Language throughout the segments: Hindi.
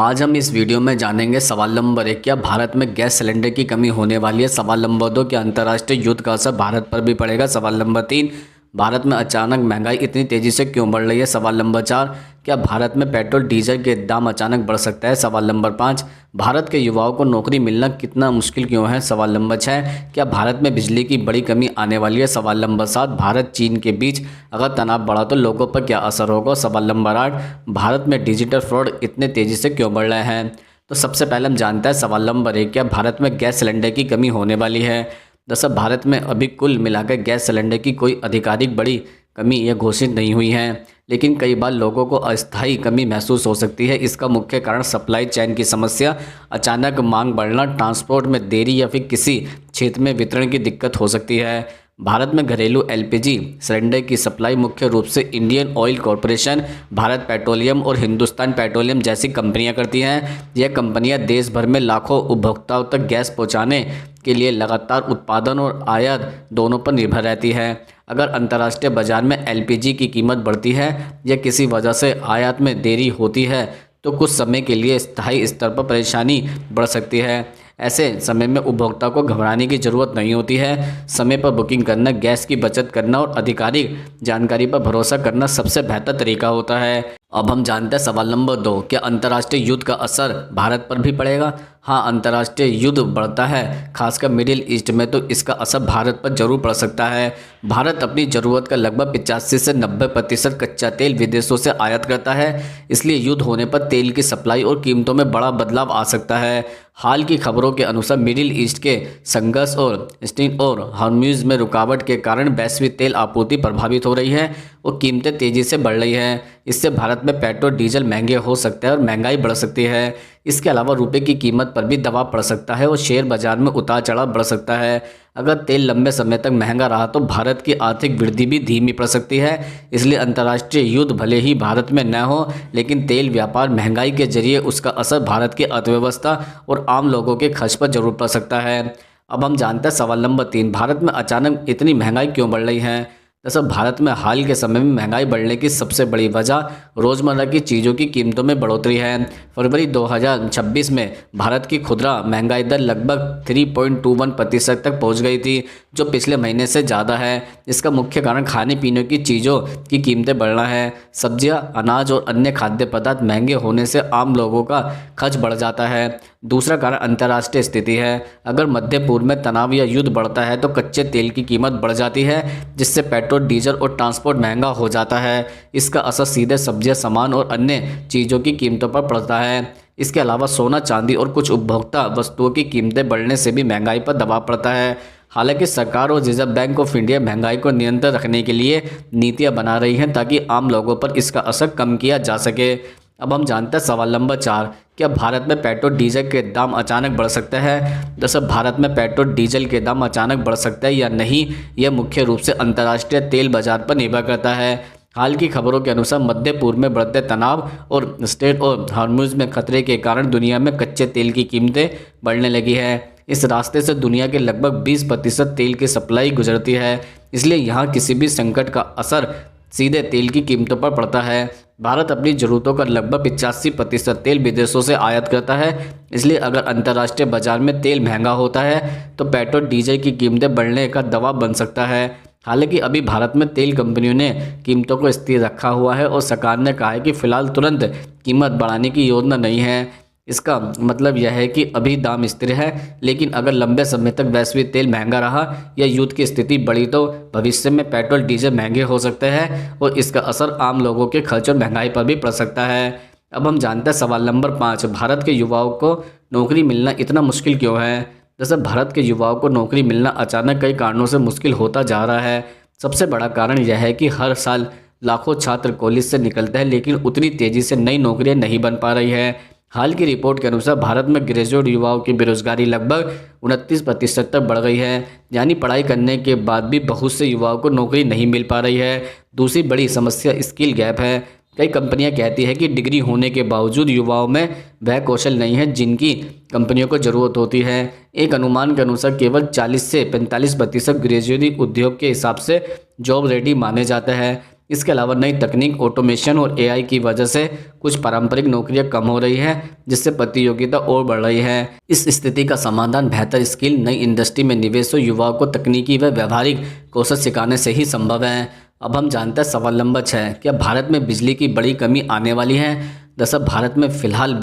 आज हम इस वीडियो में जानेंगे सवाल नंबर 1, क्या भारत में गैस सिलेंडर की कमी होने वाली है। सवाल नंबर 2, क्या अंतर्राष्ट्रीय युद्ध का असर भारत पर भी पड़ेगा। सवाल नंबर 3, भारत में अचानक महंगाई इतनी तेज़ी से क्यों बढ़ रही है। सवाल नंबर 4, क्या भारत में पेट्रोल डीजल के दाम अचानक बढ़ सकता है। सवाल नंबर 5, भारत के युवाओं को नौकरी मिलना कितना मुश्किल क्यों है। सवाल नंबर 6, क्या भारत में बिजली की बड़ी कमी आने वाली है। सवाल नंबर 7, भारत चीन के बीच अगर तनाव बढ़ा तो लोगों पर क्या असर होगा। सवाल नंबर 8, भारत में डिजिटल फ्रॉड इतने तेज़ी से क्यों बढ़ रहे हैं। तो सबसे पहले हम जानते हैं सवाल नंबर 1, क्या भारत में गैस सिलेंडर की कमी होने वाली है। दरअसल भारत में अभी कुल मिलाकर गैस सिलेंडर की कोई आधिकारिक बड़ी कमी यह घोषित नहीं हुई है, लेकिन कई बार लोगों को अस्थायी कमी महसूस हो सकती है। इसका मुख्य कारण सप्लाई चेन की समस्या, अचानक मांग बढ़ना, ट्रांसपोर्ट में देरी या फिर किसी क्षेत्र में वितरण की दिक्कत हो सकती है। भारत में घरेलू एलपीजी सिलेंडर की सप्लाई मुख्य रूप से Indian oil corporation, Bharat petroleum और हिंदुस्तान पेट्रोलियम जैसी कंपनियां करती हैं। यह कंपनियां देश भर में लाखों उपभोक्ताओं तक गैस पहुंचाने के लिए लगातार उत्पादन और आयात दोनों पर निर्भर रहती है। अगर अंतर्राष्ट्रीय बाजार में एलपीजी की कीमत बढ़ती है या किसी वजह से आयात में देरी होती है तो कुछ समय के लिए स्थायी स्तर पर परेशानी बढ़ सकती है। ऐसे समय में उपभोक्ता को घबराने की ज़रूरत नहीं होती है। समय पर बुकिंग करना, गैस की बचत करना और आधिकारिक जानकारी पर भरोसा करना सबसे बेहतर तरीका होता है। अब हम जानते हैं सवाल नंबर 2, क्या अंतर्राष्ट्रीय युद्ध का असर भारत पर भी पड़ेगा। हाँ, अंतर्राष्ट्रीय युद्ध बढ़ता है, खासकर मिडिल ईस्ट में, तो इसका असर भारत पर जरूर पड़ सकता है। भारत अपनी ज़रूरत का लगभग 85 से 90% कच्चा तेल विदेशों से आयात करता है, इसलिए युद्ध होने पर तेल की सप्लाई और कीमतों में बड़ा बदलाव आ सकता है। हाल की खबरों के अनुसार मिडिल ईस्ट के संघर्ष और स्ट्रेट और हॉर्मुज़ में रुकावट के कारण वैश्विक तेल आपूर्ति प्रभावित हो रही है और कीमतें तेज़ी से बढ़ रही हैं। इससे भारत में पेट्रोल डीजल महंगे हो सकते हैं और महंगाई बढ़ सकती है। इसके अलावा रुपए की कीमत पर भी दबाव पड़ सकता है और शेयर बाजार में उतार चढ़ाव बढ़ सकता है। अगर तेल लंबे समय तक महंगा रहा तो भारत की आर्थिक वृद्धि भी धीमी पड़ सकती है। इसलिए अंतर्राष्ट्रीय युद्ध भले ही भारत में न हो, लेकिन तेल व्यापार महंगाई के जरिए उसका असर भारत की अर्थव्यवस्था और आम लोगों के खर्च पर जरूर पड़ सकता है। अब हम जानते हैं सवाल नंबर 3, भारत में अचानक इतनी महंगाई क्यों बढ़ रही है। दरअसल भारत में हाल के समय में महंगाई बढ़ने की सबसे बड़ी वजह रोज़मर्रा की चीज़ों की कीमतों में बढ़ोतरी है। फरवरी 2026 में भारत की खुदरा महंगाई दर लगभग 3.21% तक पहुंच गई थी, जो पिछले महीने से ज़्यादा है। इसका मुख्य कारण खाने पीने की चीज़ों की कीमतें बढ़ना है। सब्जियां, अनाज और अन्य खाद्य पदार्थ महंगे होने से आम लोगों का खर्च बढ़ जाता है। दूसरा कारण अंतर्राष्ट्रीय स्थिति है। अगर मध्य पूर्व में तनाव या युद्ध बढ़ता है तो कच्चे तेल की कीमत बढ़ जाती है, जिससे पेट्रोल, डीजल और ट्रांसपोर्ट महंगा हो जाता है। इसका असर सीधे सब्जियां, सामान और अन्य चीज़ों की कीमतों पर पड़ता है। इसके अलावा सोना, चांदी और कुछ उपभोक्ता वस्तुओं की कीमतें बढ़ने से भी महंगाई पर दबाव पड़ता है। हालांकि सरकार और रिजर्व बैंक ऑफ इंडिया महंगाई को नियंत्रण रखने के लिए नीतियां बना रही हैं ताकि आम लोगों पर इसका असर कम किया जा सके। अब हम जानते हैं सवाल नंबर 4, क्या भारत में पेट्रोल डीजल के दाम अचानक बढ़ सकते हैं। दरअसल भारत में पेट्रोल डीजल के दाम अचानक बढ़ सकते हैं या नहीं, यह मुख्य रूप से अंतर्राष्ट्रीय तेल बाजार पर निर्भर करता है। हाल की खबरों के अनुसार मध्य पूर्व में बढ़ते तनाव और स्ट्रेट और हॉर्मुज़ में खतरे के कारण दुनिया में कच्चे तेल की कीमतें बढ़ने लगी है। इस रास्ते से दुनिया के लगभग 20% तेल की सप्लाई गुजरती है, इसलिए यहाँ किसी भी संकट का असर सीधे तेल की कीमतों पर पड़ता है। भारत अपनी ज़रूरतों का लगभग 85% तेल विदेशों से आयात करता है, इसलिए अगर अंतर्राष्ट्रीय बाजार में तेल महंगा होता है तो पेट्रोल डीजल की कीमतें बढ़ने का दबाव बन सकता है। हालांकि अभी भारत में तेल कंपनियों ने कीमतों को स्थिर रखा हुआ है और सरकार ने कहा है कि फ़िलहाल तुरंत कीमत बढ़ाने की योजना नहीं है। इसका मतलब यह है कि अभी दाम स्थिर है, लेकिन अगर लंबे समय तक वैश्विक तेल महंगा रहा या युद्ध की स्थिति बढ़ी तो भविष्य में पेट्रोल डीजल महंगे हो सकते हैं और इसका असर आम लोगों के खर्च और महंगाई पर भी पड़ सकता है। अब हम जानते हैं सवाल नंबर 5, भारत के युवाओं को नौकरी मिलना इतना मुश्किल क्यों है। दरअसल भारत के युवाओं को नौकरी मिलना अचानक कई कारणों से मुश्किल होता जा रहा है। सबसे बड़ा कारण यह है कि हर साल लाखों छात्र कॉलेज से निकलते हैं, लेकिन उतनी तेज़ी से नई नौकरियां नहीं बन पा रही है। हाल की रिपोर्ट के अनुसार भारत में ग्रेजुएट युवाओं की बेरोजगारी लगभग 29% तक बढ़ गई है, यानी पढ़ाई करने के बाद भी बहुत से युवाओं को नौकरी नहीं मिल पा रही है। दूसरी बड़ी समस्या स्किल गैप है। कई कंपनियां कहती हैं कि डिग्री होने के बावजूद युवाओं में वह कौशल नहीं है जिनकी कंपनियों को ज़रूरत होती है। एक अनुमान के अनुसार केवल 40 से 45% ग्रेजुएट उद्योग के हिसाब से जॉब रेडी माने जाते हैं। इसके अलावा नई तकनीक, ऑटोमेशन और एआई की वजह से कुछ पारंपरिक नौकरियां कम हो रही है, जिससे प्रतियोगिता और बढ़ रही है। इस स्थिति का समाधान बेहतर स्किल, नई इंडस्ट्री में निवेश और युवाओं को तकनीकी व व्यवहारिक कौशल सिखाने से ही संभव है। अब हम जानते हैं सवाल नंबर 6, क्या भारत में बिजली की बड़ी कमी आने वाली है? दरअसल भारत में फिलहाल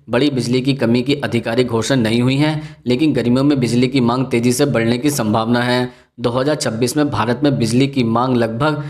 बड़ी बिजली की कमी की आधिकारिक घोषणा नहीं हुई है, लेकिन गर्मियों में बिजली की मांग तेजी से बढ़ने की संभावना है। 2026 में भारत में बिजली की मांग लगभग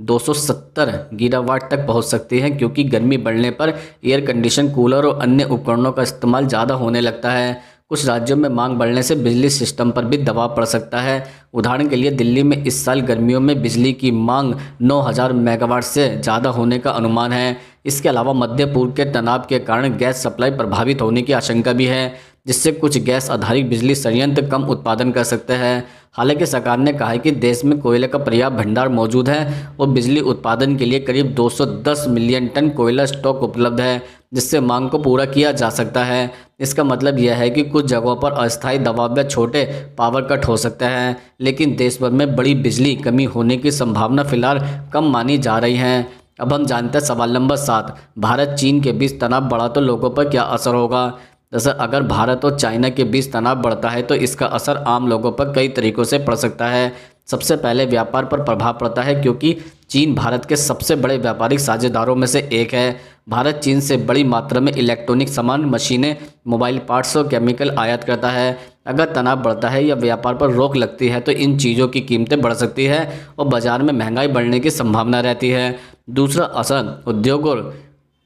270 गीगावाट तक पहुंच सकती है, क्योंकि गर्मी बढ़ने पर एयर कंडीशन, कूलर और अन्य उपकरणों का इस्तेमाल ज़्यादा होने लगता है। कुछ राज्यों में मांग बढ़ने से बिजली सिस्टम पर भी दबाव पड़ सकता है। उदाहरण के लिए दिल्ली में इस साल गर्मियों में बिजली की मांग 9000 मेगावाट से ज़्यादा होने का अनुमान है। इसके अलावा मध्य पूर्व के तनाव के कारण गैस सप्लाई प्रभावित होने की आशंका भी है, जिससे कुछ गैस आधारित बिजली संयंत्र कम उत्पादन कर सकते हैं। हालांकि सरकार ने कहा है कि देश में कोयले का पर्याप्त भंडार मौजूद है और बिजली उत्पादन के लिए करीब 210 मिलियन टन कोयला स्टॉक उपलब्ध है, जिससे मांग को पूरा किया जा सकता है। इसका मतलब यह है कि कुछ जगहों पर अस्थायी दबाव या छोटे पावर कट हो सकते हैं, लेकिन देश भर में बड़ी बिजली कमी होने की संभावना फिलहाल कम मानी जा रही है। अब हम जानते हैं सवाल नंबर 7, भारत चीन के बीच तनाव बढ़ा तो लोगों पर क्या असर होगा? दरअसल अगर भारत और चाइना के बीच तनाव बढ़ता है तो इसका असर आम लोगों पर कई तरीकों से पड़ सकता है। सबसे पहले व्यापार पर प्रभाव पड़ता है, क्योंकि चीन भारत के सबसे बड़े व्यापारिक साझेदारों में से एक है। भारत चीन से बड़ी मात्रा में इलेक्ट्रॉनिक सामान, मशीनें, मोबाइल पार्ट्स और केमिकल आयात करता है। अगर तनाव बढ़ता है या व्यापार पर रोक लगती है तो इन चीज़ों की कीमतें बढ़ सकती है और बाजार में महंगाई बढ़ने की संभावना रहती है। दूसरा असर उद्योग और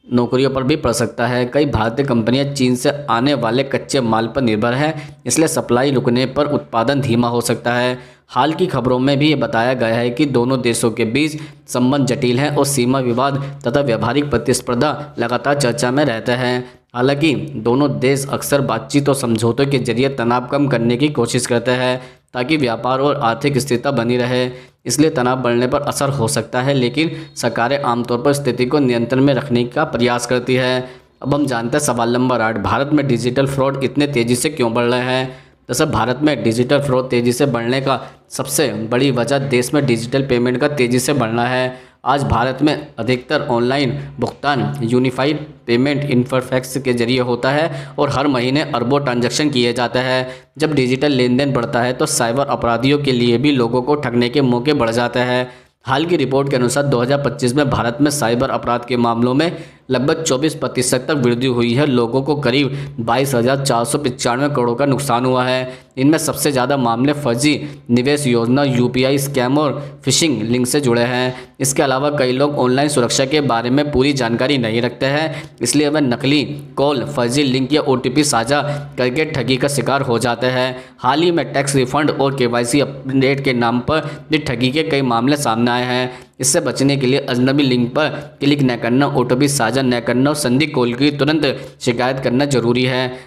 नौकरियों पर भी पड़ सकता है। कई भारतीय कंपनियां चीन से आने वाले कच्चे माल पर निर्भर हैं, इसलिए सप्लाई रुकने पर उत्पादन धीमा हो सकता है। हाल की खबरों में भी ये बताया गया है कि दोनों देशों के बीच संबंध जटिल हैं और सीमा विवाद तथा व्यावहारिक प्रतिस्पर्धा लगातार चर्चा में रहते हैं। हालांकि दोनों देश अक्सर बातचीत और समझौतों के जरिए तनाव कम करने की कोशिश करते हैं, ताकि व्यापार और आर्थिक स्थिरता बनी रहे। इसलिए तनाव बढ़ने पर असर हो सकता है, लेकिन सरकारें आमतौर पर स्थिति को नियंत्रण में रखने का प्रयास करती है। अब हम जानते हैं सवाल नंबर 8, भारत में डिजिटल फ्रॉड इतने तेज़ी से क्यों बढ़ रहे हैं? दरअसल भारत में डिजिटल फ्रॉड तेज़ी से बढ़ने का सबसे बड़ी वजह देश में डिजिटल पेमेंट का तेज़ी से बढ़ना है। आज भारत में अधिकतर ऑनलाइन भुगतान यूनिफाइड पेमेंट इंटरफेस के जरिए होता है और हर महीने अरबों ट्रांजैक्शन किए जाते हैं। जब डिजिटल लेन देन बढ़ता है तो साइबर अपराधियों के लिए भी लोगों को ठगने के मौके बढ़ जाते हैं। हाल की रिपोर्ट के अनुसार 2025 में भारत में साइबर अपराध के मामलों में लगभग 24% तक वृद्धि हुई है। लोगों को करीब 22,495 करोड़ का नुकसान हुआ है। इनमें सबसे ज़्यादा मामले फर्जी निवेश योजना, यूपीआई स्कैम और फिशिंग लिंक से जुड़े हैं। इसके अलावा कई लोग ऑनलाइन सुरक्षा के बारे में पूरी जानकारी नहीं रखते हैं, इसलिए वे नकली कॉल, फर्जी लिंक या OTP साझा करके ठगी का शिकार हो जाते हैं। हाल ही में टैक्स रिफंड और KYC अपडेट के नाम पर भी ठगी के कई मामले सामने आए हैं। इससे बचने के लिए अजनबी लिंक पर क्लिक न करना, OTP साझा न करना और संदिग्ध कॉल की तुरंत शिकायत करना जरूरी है।